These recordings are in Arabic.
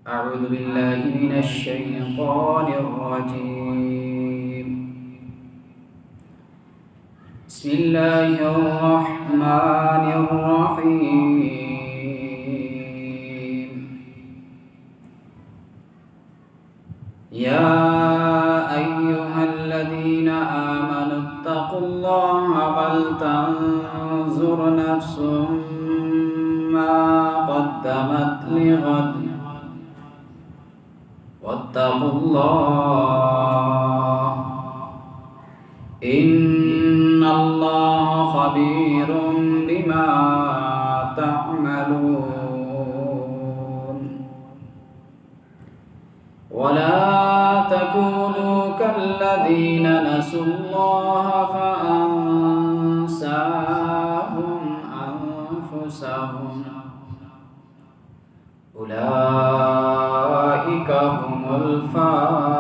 أعوذ بالله من الشيطان الرجيم. بسم الله الرحمن الرحيم. يا أيها الذين آمنوا اتقوا الله ولتنظر نفس ما قدمت لغد واتقوا الله إن الله خبير بما تعملون. ولا تكونوا كالذين نسوا الله فأنساهم أنفسهم أولئك هم الفاسقون.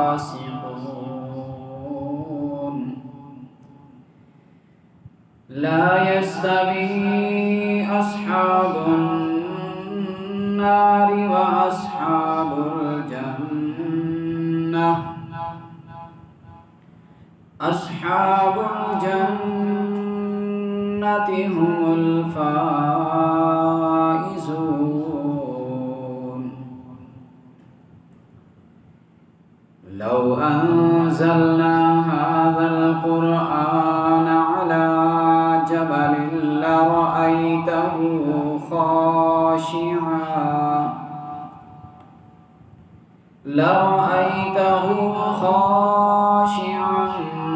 لا يستوي أصحاب النار وأصحاب الجنة. أصحاب الجنة هم الفائزون. لو أنزلنا هذا القرآن على جبل لرأيته خاشعا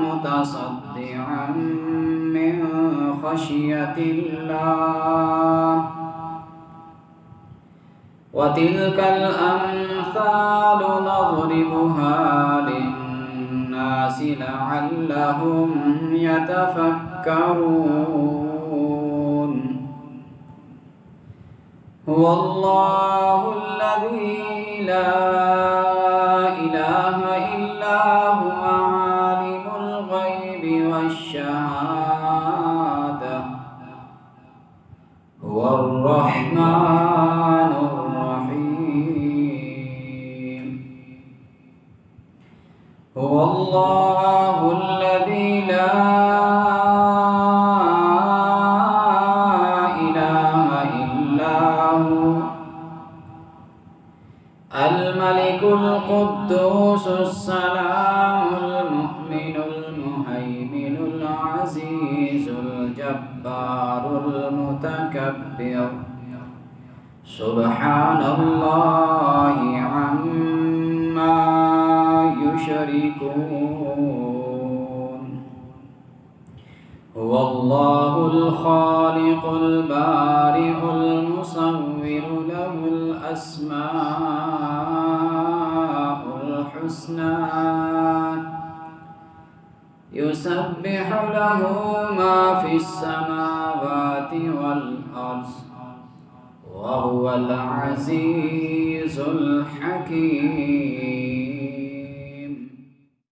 متصدعا من خشية الله. وتلك الأمثال نضربها للناس لعلهم يتفكرون. هو الله الذي لا إله إلا هو عالم الغيب والشهادة. هو الرحمن الرحيم. هو الله الذي لا إله إلا هو الملك القدوس السلام المؤمن المهيمن العزيز الجبار المتكبر. سبحان الله عما يشركون. هو الله الخالق البارئ المصور له الأسماء الحسنى يسبح له ما في السماوات والأرض وهو العزيز الحكيم.